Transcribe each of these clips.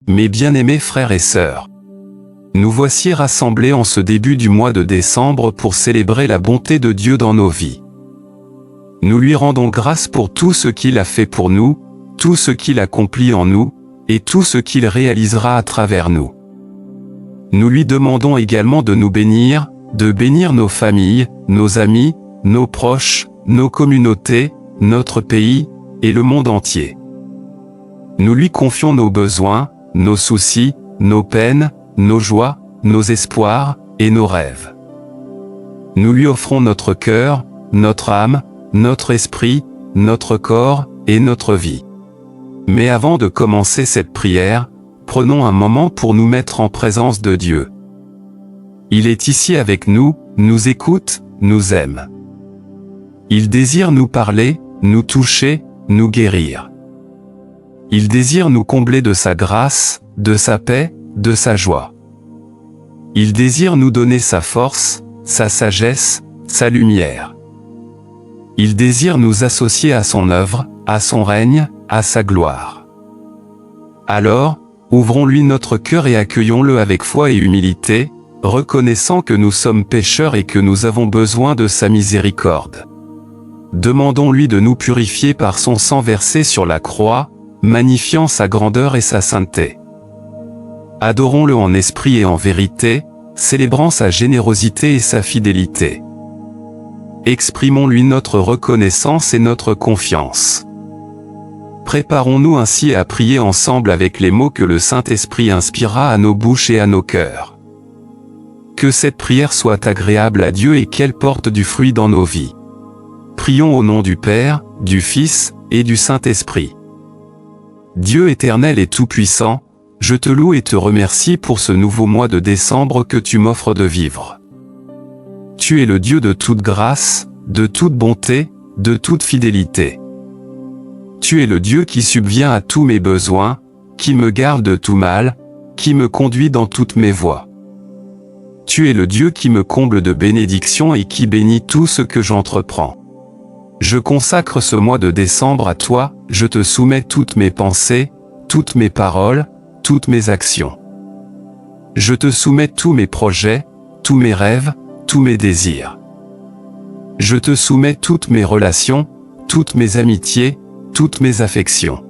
Mes bien-aimés frères et sœurs, nous voici rassemblés en ce début du mois de décembre pour célébrer la bonté de Dieu dans nos vies. Nous lui rendons grâce pour tout ce qu'il a fait pour nous, tout ce qu'il accomplit en nous, et tout ce qu'il réalisera à travers nous. Nous lui demandons également de nous bénir, de bénir nos familles, nos amis, nos proches, nos communautés, notre pays, et le monde entier. Nous lui confions nos besoins, nos soucis, nos peines, nos joies, nos espoirs, et nos rêves. Nous lui offrons notre cœur, notre âme, notre esprit, notre corps, et notre vie. Mais avant de commencer cette prière, prenons un moment pour nous mettre en présence de Dieu. Il est ici avec nous, nous écoute, nous aime. Il désire nous parler, nous toucher, nous guérir. Il désire nous combler de sa grâce, de sa paix, de sa joie. Il désire nous donner sa force, sa sagesse, sa lumière. Il désire nous associer à son œuvre, à son règne, à sa gloire. Alors, ouvrons-lui notre cœur et accueillons-le avec foi et humilité, reconnaissant que nous sommes pécheurs et que nous avons besoin de sa miséricorde. Demandons-lui de nous purifier par son sang versé sur la croix, magnifiant sa grandeur et sa sainteté. Adorons-le en esprit et en vérité, célébrant sa générosité et sa fidélité. Exprimons-lui notre reconnaissance et notre confiance. Préparons-nous ainsi à prier ensemble avec les mots que le Saint-Esprit inspirera à nos bouches et à nos cœurs. Que cette prière soit agréable à Dieu et qu'elle porte du fruit dans nos vies. Prions au nom du Père, du Fils, et du Saint-Esprit. Dieu éternel et tout-puissant, je te loue et te remercie pour ce nouveau mois de décembre que tu m'offres de vivre. Tu es le Dieu de toute grâce, de toute bonté, de toute fidélité. Tu es le Dieu qui subvient à tous mes besoins, qui me garde de tout mal, qui me conduit dans toutes mes voies. Tu es le Dieu qui me comble de bénédictions et qui bénit tout ce que j'entreprends. Je consacre ce mois de décembre à toi, je te soumets toutes mes pensées, toutes mes paroles, toutes mes actions. Je te soumets tous mes projets, tous mes rêves, tous mes désirs. Je te soumets toutes mes relations, toutes mes amitiés, toutes mes affections.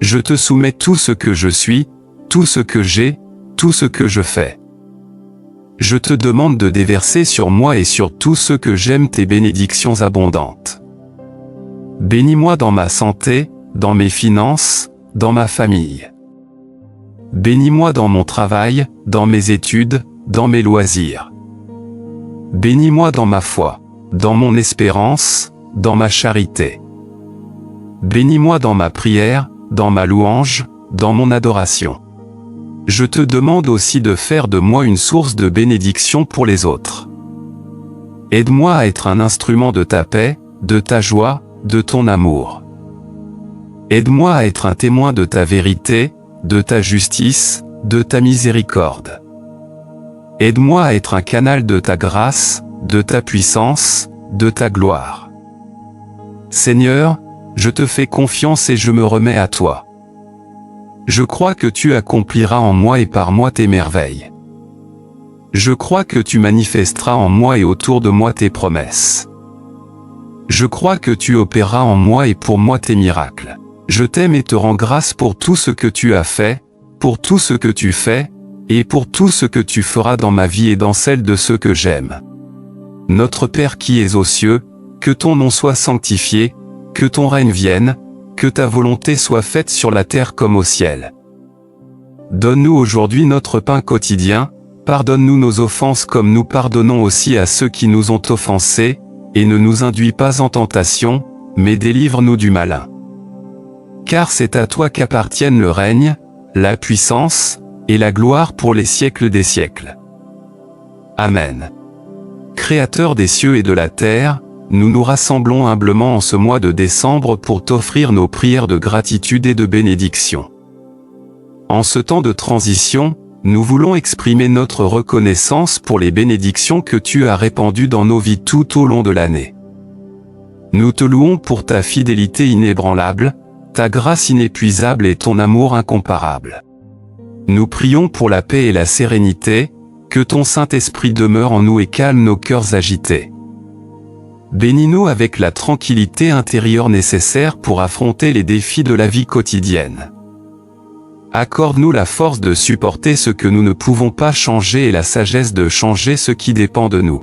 Je te soumets tout ce que je suis, tout ce que j'ai, tout ce que je fais. Je te demande de déverser sur moi et sur tous ceux que j'aime tes bénédictions abondantes. Bénis-moi dans ma santé, dans mes finances, dans ma famille. Bénis-moi dans mon travail, dans mes études, dans mes loisirs. Bénis-moi dans ma foi, dans mon espérance, dans ma charité. Bénis-moi dans ma prière, dans ma louange, dans mon adoration. Je te demande aussi de faire de moi une source de bénédiction pour les autres. Aide-moi à être un instrument de ta paix, de ta joie, de ton amour. Aide-moi à être un témoin de ta vérité, de ta justice, de ta miséricorde. Aide-moi à être un canal de ta grâce, de ta puissance, de ta gloire. Seigneur, je te fais confiance et je me remets à toi. Je crois que tu accompliras en moi et par moi tes merveilles. Je crois que tu manifesteras en moi et autour de moi tes promesses. Je crois que tu opéreras en moi et pour moi tes miracles. Je t'aime et te rends grâce pour tout ce que tu as fait, pour tout ce que tu fais, et pour tout ce que tu feras dans ma vie et dans celle de ceux que j'aime. Notre Père qui es aux cieux, que ton nom soit sanctifié, que ton règne vienne, que ta volonté soit faite sur la terre comme au ciel. Donne-nous aujourd'hui notre pain quotidien, pardonne-nous nos offenses comme nous pardonnons aussi à ceux qui nous ont offensés, et ne nous induis pas en tentation, mais délivre-nous du malin. Car c'est à toi qu'appartiennent le règne, la puissance, et la gloire pour les siècles des siècles. Amen. Créateur des cieux et de la terre, nous nous rassemblons humblement en ce mois de décembre pour t'offrir nos prières de gratitude et de bénédiction. En ce temps de transition, nous voulons exprimer notre reconnaissance pour les bénédictions que tu as répandues dans nos vies tout au long de l'année. Nous te louons pour ta fidélité inébranlable, ta grâce inépuisable et ton amour incomparable. Nous prions pour la paix et la sérénité, que ton Saint-Esprit demeure en nous et calme nos cœurs agités. Bénis-nous avec la tranquillité intérieure nécessaire pour affronter les défis de la vie quotidienne. Accorde-nous la force de supporter ce que nous ne pouvons pas changer et la sagesse de changer ce qui dépend de nous.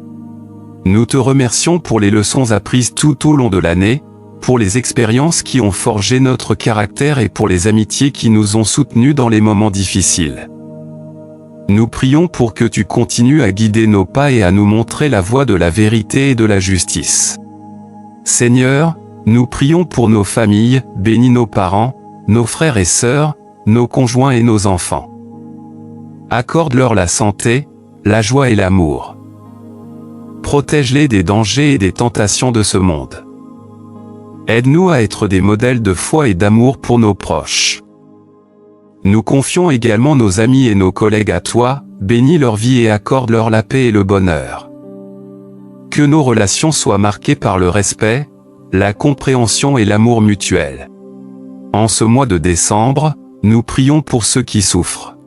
Nous te remercions pour les leçons apprises tout au long de l'année, pour les expériences qui ont forgé notre caractère et pour les amitiés qui nous ont soutenus dans les moments difficiles. Nous prions pour que tu continues à guider nos pas et à nous montrer la voie de la vérité et de la justice. Seigneur, nous prions pour nos familles, bénis nos parents, nos frères et sœurs, nos conjoints et nos enfants. Accorde-leur la santé, la joie et l'amour. Protège-les des dangers et des tentations de ce monde. Aide-nous à être des modèles de foi et d'amour pour nos proches. Nous confions également nos amis et nos collègues à toi, bénis leur vie et accorde-leur la paix et le bonheur. Que nos relations soient marquées par le respect, la compréhension et l'amour mutuel. En ce mois de décembre, nous prions pour ceux qui souffrent.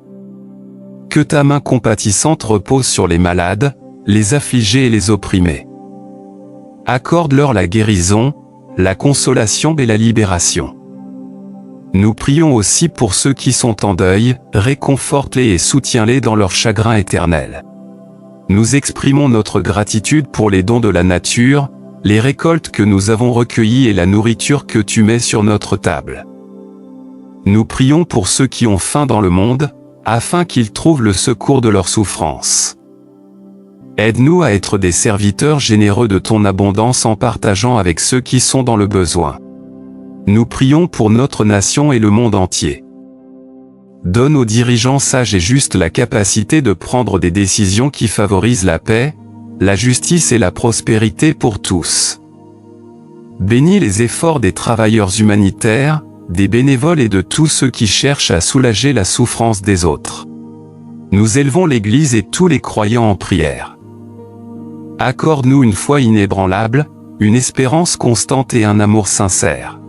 Que ta main compatissante repose sur les malades, les affligés et les opprimés. Accorde-leur la guérison, la consolation et la libération. Nous prions aussi pour ceux qui sont en deuil, réconforte-les et soutiens-les dans leur chagrin éternel. Nous exprimons notre gratitude pour les dons de la nature, les récoltes que nous avons recueillies et la nourriture que tu mets sur notre table. Nous prions pour ceux qui ont faim dans le monde, afin qu'ils trouvent le secours de leur souffrance. Aide-nous à être des serviteurs généreux de ton abondance en partageant avec ceux qui sont dans le besoin. Nous prions pour notre nation et le monde entier. Donne aux dirigeants sages et justes la capacité de prendre des décisions qui favorisent la paix, la justice et la prospérité pour tous. Bénis les efforts des travailleurs humanitaires, des bénévoles et de tous ceux qui cherchent à soulager la souffrance des autres. Nous élevons l'Église et tous les croyants en prière. Accorde-nous une foi inébranlable, une espérance constante et un amour sincère.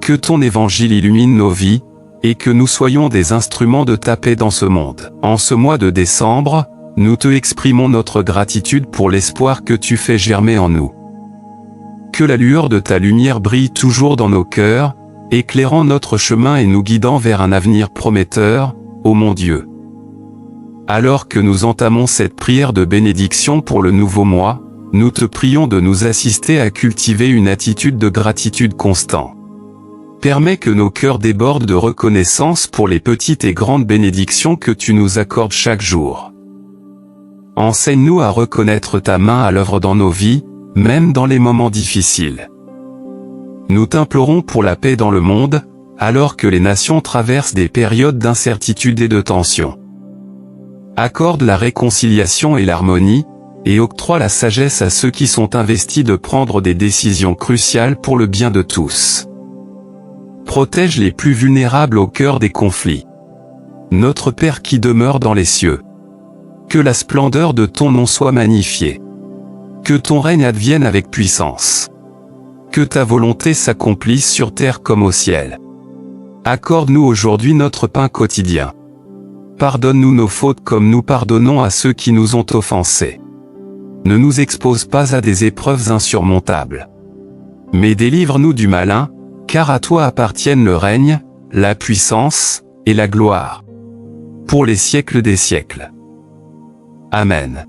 Que ton évangile illumine nos vies, et que nous soyons des instruments de ta paix dans ce monde. En ce mois de décembre, nous te exprimons notre gratitude pour l'espoir que tu fais germer en nous. Que la lueur de ta lumière brille toujours dans nos cœurs, éclairant notre chemin et nous guidant vers un avenir prometteur, ô mon Dieu. Alors que nous entamons cette prière de bénédiction pour le nouveau mois, nous te prions de nous assister à cultiver une attitude de gratitude constante. Permets que nos cœurs débordent de reconnaissance pour les petites et grandes bénédictions que tu nous accordes chaque jour. Enseigne-nous à reconnaître ta main à l'œuvre dans nos vies, même dans les moments difficiles. Nous t'implorons pour la paix dans le monde, alors que les nations traversent des périodes d'incertitude et de tension. Accorde la réconciliation et l'harmonie, et octroie la sagesse à ceux qui sont investis de prendre des décisions cruciales pour le bien de tous. Protège les plus vulnérables au cœur des conflits. Notre Père qui demeure dans les cieux. Que la splendeur de ton nom soit magnifiée. Que ton règne advienne avec puissance. Que ta volonté s'accomplisse sur terre comme au ciel. Accorde-nous aujourd'hui notre pain quotidien. Pardonne-nous nos fautes comme nous pardonnons à ceux qui nous ont offensés. Ne nous expose pas à des épreuves insurmontables. Mais délivre-nous du malin, car à toi appartiennent le règne, la puissance, et la gloire. Pour les siècles des siècles. Amen.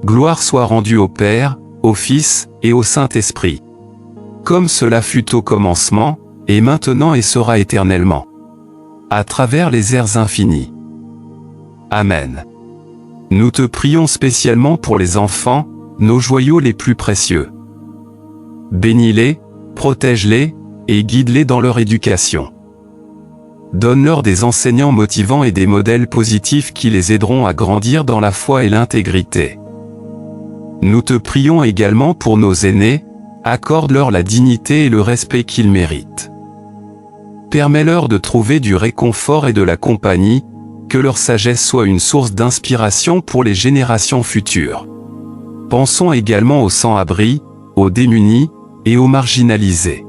Gloire soit rendue au Père, au Fils, et au Saint-Esprit. Comme cela fut au commencement, et maintenant et sera éternellement. À travers les ères infinies. Amen. Nous te prions spécialement pour les enfants, nos joyaux les plus précieux. Bénis-les, protège-les, et guide-les dans leur éducation. Donne-leur des enseignants motivants et des modèles positifs qui les aideront à grandir dans la foi et l'intégrité. Nous te prions également pour nos aînés, accorde-leur la dignité et le respect qu'ils méritent. Permets-leur de trouver du réconfort et de la compagnie, que leur sagesse soit une source d'inspiration pour les générations futures. Pensons également aux sans-abri, aux démunis, et aux marginalisés.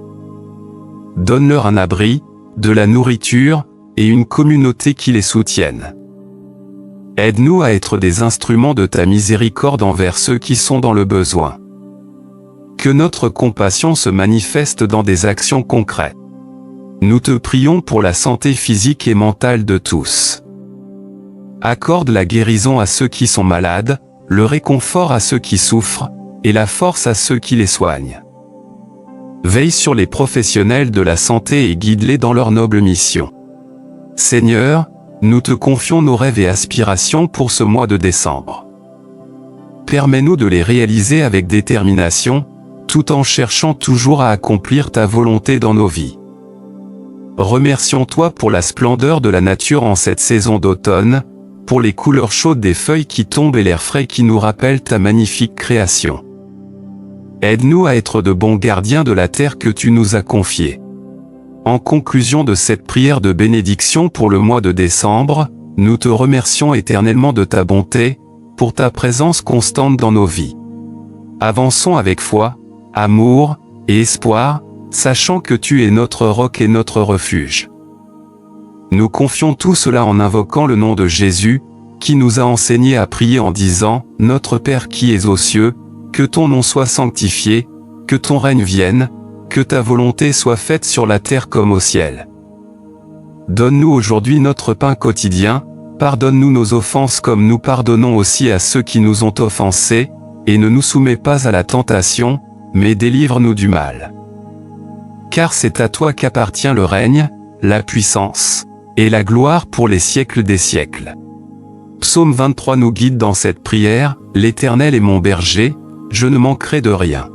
Donne-leur un abri, de la nourriture, et une communauté qui les soutienne. Aide-nous à être des instruments de ta miséricorde envers ceux qui sont dans le besoin. Que notre compassion se manifeste dans des actions concrètes. Nous te prions pour la santé physique et mentale de tous. Accorde la guérison à ceux qui sont malades, le réconfort à ceux qui souffrent, et la force à ceux qui les soignent. Veille sur les professionnels de la santé et guide-les dans leur noble mission. Seigneur, nous te confions nos rêves et aspirations pour ce mois de décembre. Permets-nous de les réaliser avec détermination, tout en cherchant toujours à accomplir ta volonté dans nos vies. Remercions-toi pour la splendeur de la nature en cette saison d'automne, pour les couleurs chaudes des feuilles qui tombent et l'air frais qui nous rappellent ta magnifique création. Aide-nous à être de bons gardiens de la terre que tu nous as confiée. En conclusion de cette prière de bénédiction pour le mois de décembre, nous te remercions éternellement de ta bonté, pour ta présence constante dans nos vies. Avançons avec foi, amour et espoir, sachant que tu es notre roc et notre refuge. Nous confions tout cela en invoquant le nom de Jésus, qui nous a enseigné à prier en disant « Notre Père qui es aux cieux, que ton nom soit sanctifié, que ton règne vienne, que ta volonté soit faite sur la terre comme au ciel. Donne-nous aujourd'hui notre pain quotidien, pardonne-nous nos offenses comme nous pardonnons aussi à ceux qui nous ont offensés, et ne nous soumets pas à la tentation, mais délivre-nous du mal. Car c'est à toi qu'appartient le règne, la puissance, et la gloire pour les siècles des siècles. Psaume 23 nous guide dans cette prière, « L'Éternel est mon berger, je ne manquerai de rien.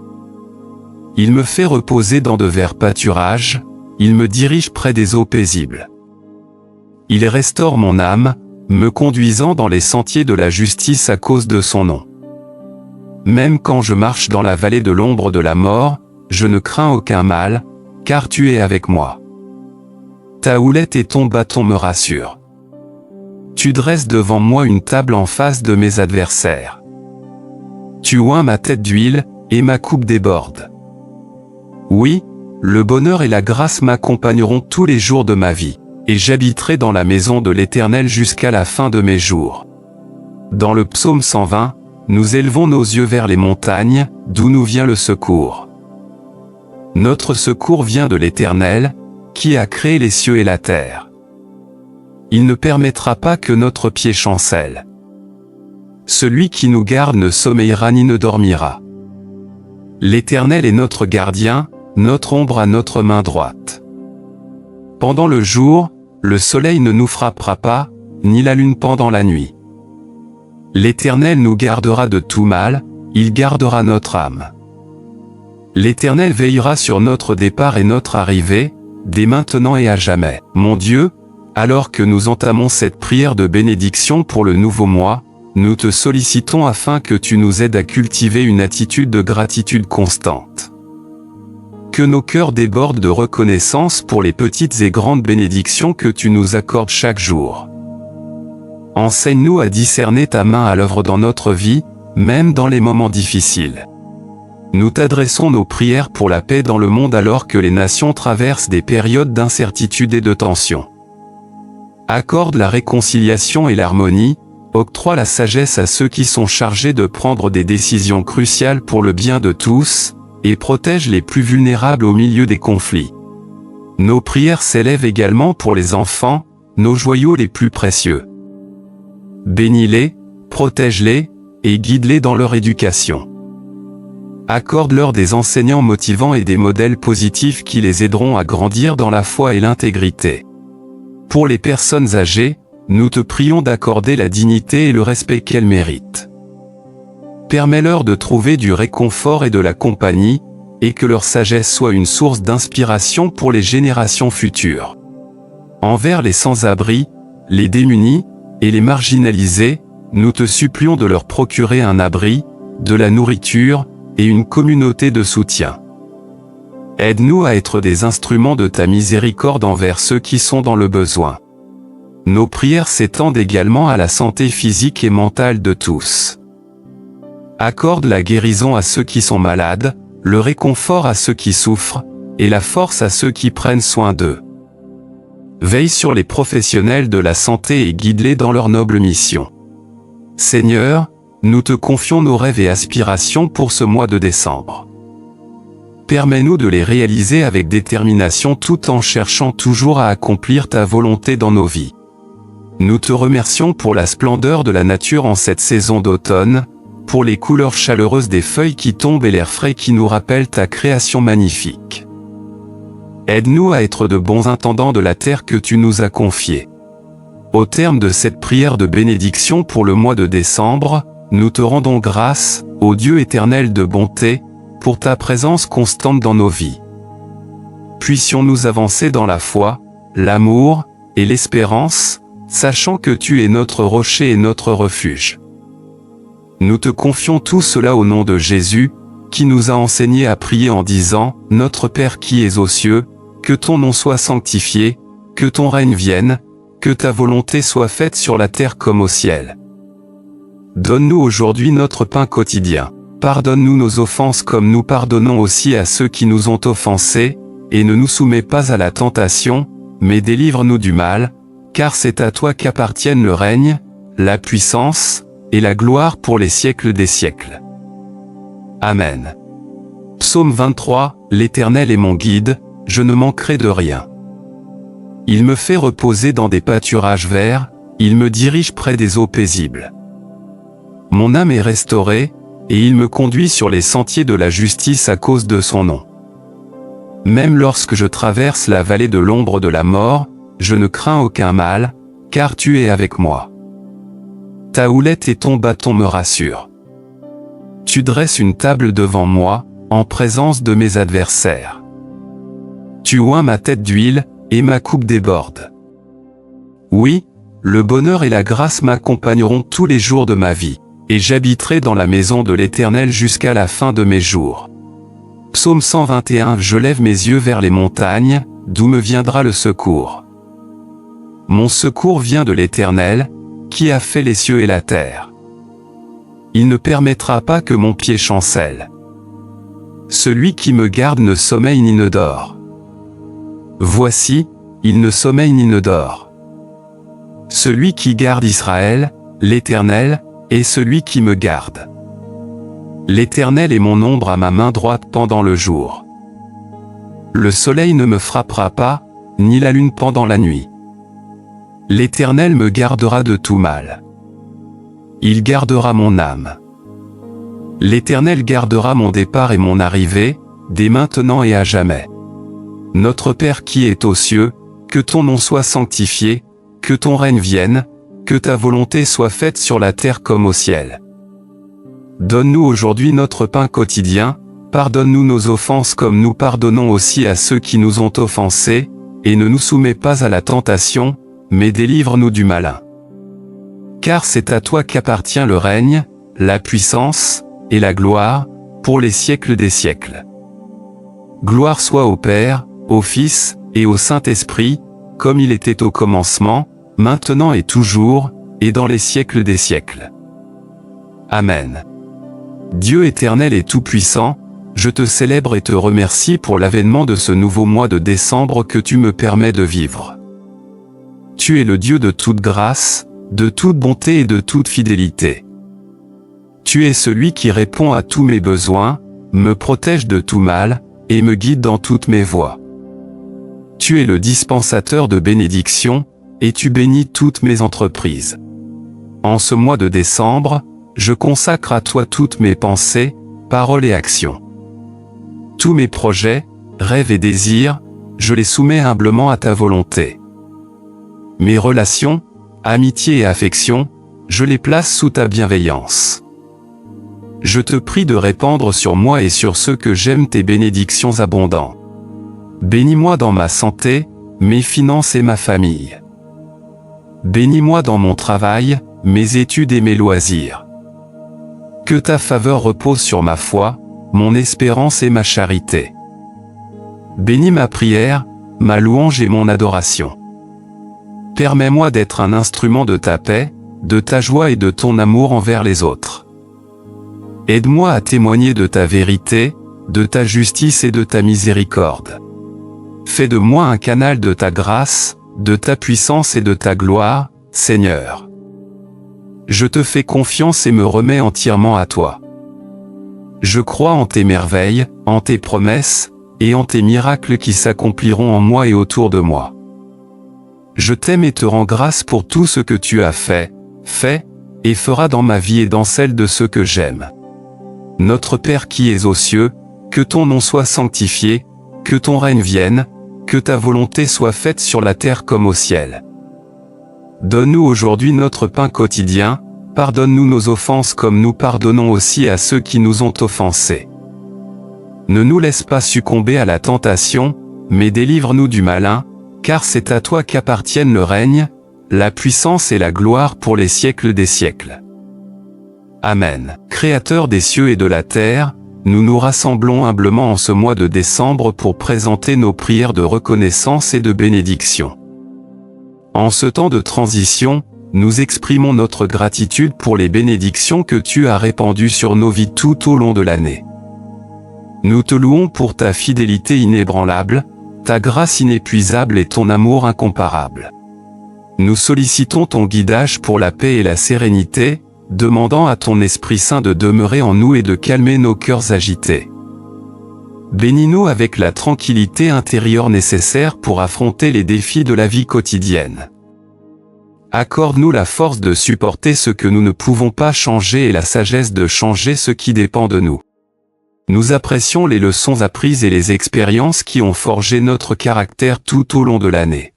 Il me fait reposer dans de verts pâturages, il me dirige près des eaux paisibles. Il restaure mon âme, me conduisant dans les sentiers de la justice à cause de son nom. Même quand je marche dans la vallée de l'ombre de la mort, je ne crains aucun mal, car tu es avec moi. Ta houlette et ton bâton me rassurent. Tu dresses devant moi une table en face de mes adversaires. Tu oins ma tête d'huile, et ma coupe déborde. Oui, le bonheur et la grâce m'accompagneront tous les jours de ma vie, et j'habiterai dans la maison de l'Éternel jusqu'à la fin de mes jours. Dans le psaume 120, nous élevons nos yeux vers les montagnes, d'où nous vient le secours. Notre secours vient de l'Éternel, qui a créé les cieux et la terre. Il ne permettra pas que notre pied chancelle. Celui qui nous garde ne sommeillera ni ne dormira. L'Éternel est notre gardien, notre ombre à notre main droite. Pendant le jour, le soleil ne nous frappera pas, ni la lune pendant la nuit. L'Éternel nous gardera de tout mal, il gardera notre âme. L'Éternel veillera sur notre départ et notre arrivée, dès maintenant et à jamais. Mon Dieu, alors que nous entamons cette prière de bénédiction pour le nouveau mois, nous te sollicitons afin que tu nous aides à cultiver une attitude de gratitude constante. Que nos cœurs débordent de reconnaissance pour les petites et grandes bénédictions que tu nous accordes chaque jour. Enseigne-nous à discerner ta main à l'œuvre dans notre vie, même dans les moments difficiles. Nous t'adressons nos prières pour la paix dans le monde alors que les nations traversent des périodes d'incertitude et de tension. Accorde la réconciliation et l'harmonie, octroie la sagesse à ceux qui sont chargés de prendre des décisions cruciales pour le bien de tous, et protège les plus vulnérables au milieu des conflits. Nos prières s'élèvent également pour les enfants, nos joyaux les plus précieux. Bénis-les, protège-les, et guide-les dans leur éducation. Accorde-leur des enseignants motivants et des modèles positifs qui les aideront à grandir dans la foi et l'intégrité. Pour les personnes âgées, nous te prions d'accorder la dignité et le respect qu'elles méritent. Permets-leur de trouver du réconfort et de la compagnie, et que leur sagesse soit une source d'inspiration pour les générations futures. Envers les sans-abri, les démunis, et les marginalisés, nous te supplions de leur procurer un abri, de la nourriture, et une communauté de soutien. Aide-nous à être des instruments de ta miséricorde envers ceux qui sont dans le besoin. Nos prières s'étendent également à la santé physique et mentale de tous. Accorde la guérison à ceux qui sont malades, le réconfort à ceux qui souffrent, et la force à ceux qui prennent soin d'eux. Veille sur les professionnels de la santé et guide-les dans leur noble mission. Seigneur, nous te confions nos rêves et aspirations pour ce mois de décembre. Permets-nous de les réaliser avec détermination tout en cherchant toujours à accomplir ta volonté dans nos vies. Nous te remercions pour la splendeur de la nature en cette saison d'automne, pour les couleurs chaleureuses des feuilles qui tombent et l'air frais qui nous rappellent ta création magnifique. Aide-nous à être de bons intendants de la terre que tu nous as confiée. Au terme de cette prière de bénédiction pour le mois de décembre, nous te rendons grâce, ô Dieu éternel de bonté, pour ta présence constante dans nos vies. Puissions-nous avancer dans la foi, l'amour et l'espérance, sachant que tu es notre rocher et notre refuge. Nous te confions tout cela au nom de Jésus, qui nous a enseigné à prier en disant « Notre Père qui es aux cieux, que ton nom soit sanctifié, que ton règne vienne, que ta volonté soit faite sur la terre comme au ciel. Donne-nous aujourd'hui notre pain quotidien. Pardonne-nous nos offenses comme nous pardonnons aussi à ceux qui nous ont offensés, et ne nous soumets pas à la tentation, mais délivre-nous du mal, car c'est à toi qu'appartiennent le règne, la puissance, et la gloire pour les siècles des siècles. Amen. Psaume 23, L'Éternel est mon guide, je ne manquerai de rien. Il me fait reposer dans des pâturages verts, il me dirige près des eaux paisibles. Mon âme est restaurée, et il me conduit sur les sentiers de la justice à cause de son nom. Même lorsque je traverse la vallée de l'ombre de la mort, je ne crains aucun mal, car tu es avec moi. Ta houlette et ton bâton me rassurent. Tu dresses une table devant moi, en présence de mes adversaires. Tu oins ma tête d'huile, et ma coupe déborde. Oui, le bonheur et la grâce m'accompagneront tous les jours de ma vie, et j'habiterai dans la maison de l'Éternel jusqu'à la fin de mes jours. Psaume 121. Je lève mes yeux vers les montagnes, d'où me viendra le secours. Mon secours vient de l'Éternel, qui a fait les cieux et la terre. Il ne permettra pas que mon pied chancelle. Celui qui me garde ne sommeille ni ne dort. Voici, il ne sommeille ni ne dort. Celui qui garde Israël, l'Éternel, est celui qui me garde. L'Éternel est mon ombre à ma main droite pendant le jour. Le soleil ne me frappera pas, ni la lune pendant la nuit. L'Éternel me gardera de tout mal. Il gardera mon âme. L'Éternel gardera mon départ et mon arrivée, dès maintenant et à jamais. Notre Père qui es aux cieux, que ton nom soit sanctifié, que ton règne vienne, que ta volonté soit faite sur la terre comme au ciel. Donne-nous aujourd'hui notre pain quotidien, pardonne-nous nos offenses comme nous pardonnons aussi à ceux qui nous ont offensés, et ne nous soumets pas à la tentation, mais délivre-nous du malin. Car c'est à toi qu'appartient le règne, la puissance, et la gloire, pour les siècles des siècles. Gloire soit au Père, au Fils, et au Saint-Esprit, comme il était au commencement, maintenant et toujours, et dans les siècles des siècles. Amen. Dieu éternel et tout-puissant, je te célèbre et te remercie pour l'avènement de ce nouveau mois de décembre que tu me permets de vivre. Tu es le Dieu de toute grâce, de toute bonté et de toute fidélité. Tu es celui qui répond à tous mes besoins, me protège de tout mal, et me guide dans toutes mes voies. Tu es le dispensateur de bénédictions, et tu bénis toutes mes entreprises. En ce mois de décembre, je consacre à toi toutes mes pensées, paroles et actions. Tous mes projets, rêves et désirs, je les soumets humblement à ta volonté. Mes relations, amitié et affection, je les place sous ta bienveillance. Je te prie de répandre sur moi et sur ceux que j'aime tes bénédictions abondantes. Bénis-moi dans ma santé, mes finances et ma famille. Bénis-moi dans mon travail, mes études et mes loisirs. Que ta faveur repose sur ma foi, mon espérance et ma charité. Bénis ma prière, ma louange et mon adoration. Permets-moi d'être un instrument de ta paix, de ta joie et de ton amour envers les autres. Aide-moi à témoigner de ta vérité, de ta justice et de ta miséricorde. Fais de moi un canal de ta grâce, de ta puissance et de ta gloire, Seigneur. Je te fais confiance et me remets entièrement à toi. Je crois en tes merveilles, en tes promesses, et en tes miracles qui s'accompliront en moi et autour de moi. Je t'aime et te rends grâce pour tout ce que tu as fait, et feras dans ma vie et dans celle de ceux que j'aime. Notre Père qui es aux cieux, que ton nom soit sanctifié, que ton règne vienne, que ta volonté soit faite sur la terre comme au ciel. Donne-nous aujourd'hui notre pain quotidien, pardonne-nous nos offenses comme nous pardonnons aussi à ceux qui nous ont offensés. Ne nous laisse pas succomber à la tentation, mais délivre-nous du malin, car c'est à toi qu'appartiennent le règne, la puissance et la gloire pour les siècles des siècles. Amen. Créateur des cieux et de la terre, nous nous rassemblons humblement en ce mois de décembre pour présenter nos prières de reconnaissance et de bénédiction. En ce temps de transition, nous exprimons notre gratitude pour les bénédictions que tu as répandues sur nos vies tout au long de l'année. Nous te louons pour ta fidélité inébranlable, ta grâce inépuisable et ton amour incomparable. Nous sollicitons ton guidage pour la paix et la sérénité, demandant à ton Esprit Saint de demeurer en nous et de calmer nos cœurs agités. Bénis-nous avec la tranquillité intérieure nécessaire pour affronter les défis de la vie quotidienne. Accorde-nous la force de supporter ce que nous ne pouvons pas changer et la sagesse de changer ce qui dépend de nous. Nous apprécions les leçons apprises et les expériences qui ont forgé notre caractère tout au long de l'année.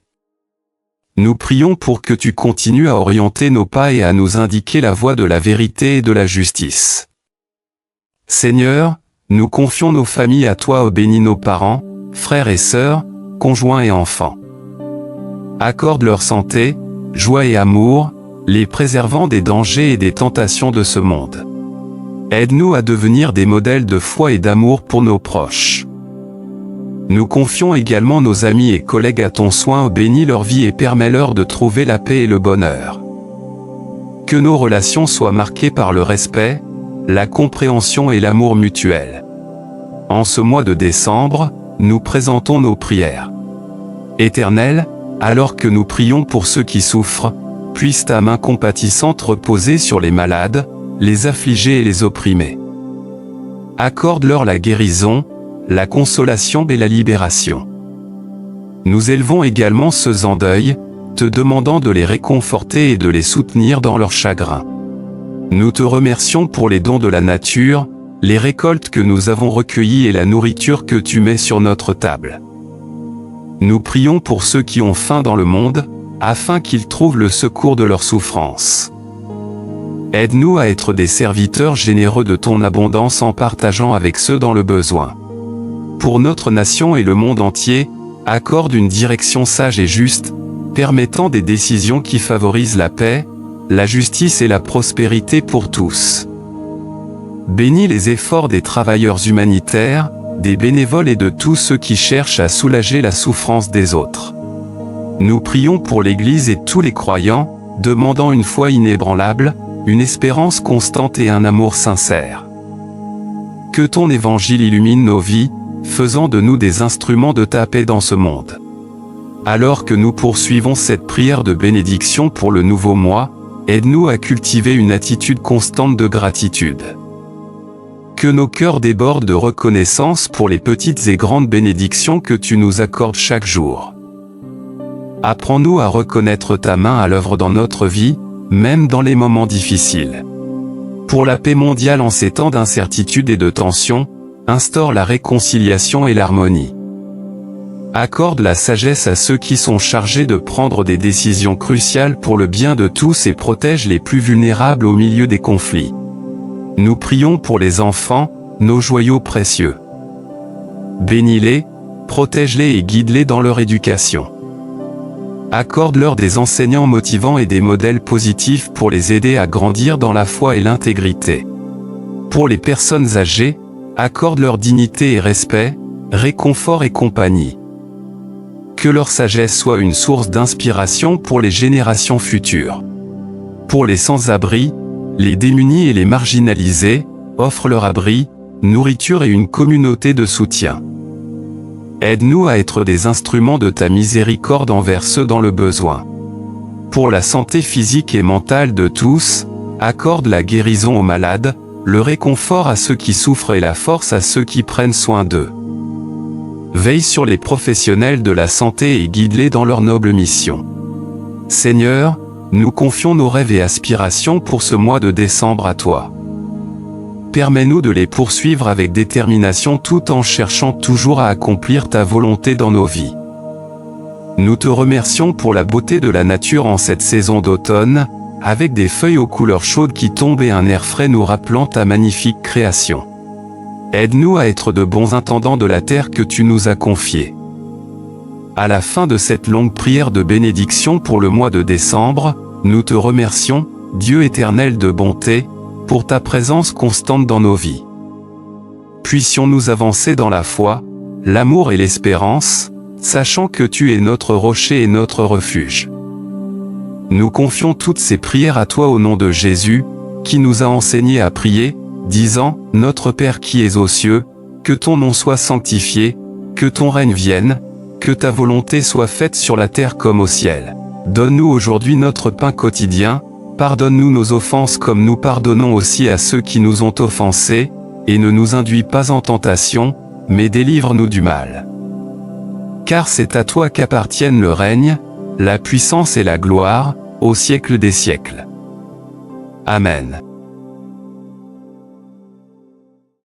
Nous prions pour que tu continues à orienter nos pas et à nous indiquer la voie de la vérité et de la justice. Seigneur, nous confions nos familles à toi, bénis nos parents, frères et sœurs, conjoints et enfants. Accorde leur santé, joie et amour, les préservant des dangers et des tentations de ce monde. Aide-nous à devenir des modèles de foi et d'amour pour nos proches. Nous confions également nos amis et collègues à ton soin, bénis leur vie et permets-leur de trouver la paix et le bonheur. Que nos relations soient marquées par le respect, la compréhension et l'amour mutuel. En ce mois de décembre, nous présentons nos prières. Éternel, alors que nous prions pour ceux qui souffrent, puisse ta main compatissante reposer sur les malades, les affligés et les opprimés. Accorde-leur la guérison, la consolation et la libération. Nous élevons également ceux en deuil, te demandant de les réconforter et de les soutenir dans leur chagrin. Nous te remercions pour les dons de la nature, les récoltes que nous avons recueillies et la nourriture que tu mets sur notre table. Nous prions pour ceux qui ont faim dans le monde, afin qu'ils trouvent le secours de leur souffrance. Aide-nous à être des serviteurs généreux de ton abondance en partageant avec ceux dans le besoin. Pour notre nation et le monde entier, accorde une direction sage et juste, permettant des décisions qui favorisent la paix, la justice et la prospérité pour tous. Bénis les efforts des travailleurs humanitaires, des bénévoles et de tous ceux qui cherchent à soulager la souffrance des autres. Nous prions pour l'Église et tous les croyants, demandant une foi inébranlable, une espérance constante et un amour sincère. Que ton évangile illumine nos vies, faisant de nous des instruments de ta paix dans ce monde. Alors que nous poursuivons cette prière de bénédiction pour le nouveau mois, aide-nous à cultiver une attitude constante de gratitude. Que nos cœurs débordent de reconnaissance pour les petites et grandes bénédictions que tu nous accordes chaque jour. Apprends-nous à reconnaître ta main à l'œuvre dans notre vie, même dans les moments difficiles. Pour la paix mondiale en ces temps d'incertitude et de tension, instaure la réconciliation et l'harmonie. Accorde la sagesse à ceux qui sont chargés de prendre des décisions cruciales pour le bien de tous et protège les plus vulnérables au milieu des conflits. Nous prions pour les enfants, nos joyaux précieux. Bénis-les, protège-les et guide-les dans leur éducation. Accorde-leur des enseignants motivants et des modèles positifs pour les aider à grandir dans la foi et l'intégrité. Pour les personnes âgées, accorde leur dignité et respect, réconfort et compagnie. Que leur sagesse soit une source d'inspiration pour les générations futures. Pour les sans-abri, les démunis et les marginalisés, offre leur abri, nourriture et une communauté de soutien. Aide-nous à être des instruments de ta miséricorde envers ceux dans le besoin. Pour la santé physique et mentale de tous, accorde la guérison aux malades, le réconfort à ceux qui souffrent et la force à ceux qui prennent soin d'eux. Veille sur les professionnels de la santé et guide-les dans leur noble mission. Seigneur, nous confions nos rêves et aspirations pour ce mois de décembre à toi. Permets-nous de les poursuivre avec détermination tout en cherchant toujours à accomplir ta volonté dans nos vies. Nous te remercions pour la beauté de la nature en cette saison d'automne, avec des feuilles aux couleurs chaudes qui tombent et un air frais nous rappelant ta magnifique création. Aide-nous à être de bons intendants de la terre que tu nous as confiée. À la fin de cette longue prière de bénédiction pour le mois de décembre, nous te remercions, Dieu éternel de bonté, pour ta présence constante dans nos vies. Puissions-nous avancer dans la foi, l'amour et l'espérance, sachant que tu es notre rocher et notre refuge. Nous confions toutes ces prières à toi au nom de Jésus, qui nous a enseigné à prier, disant, « Notre Père qui es aux cieux, que ton nom soit sanctifié, que ton règne vienne, que ta volonté soit faite sur la terre comme au ciel. Donne-nous aujourd'hui notre pain quotidien, pardonne-nous nos offenses comme nous pardonnons aussi à ceux qui nous ont offensés, et ne nous induis pas en tentation, mais délivre-nous du mal. Car c'est à toi qu'appartiennent le règne, la puissance et la gloire, au siècle des siècles. Amen.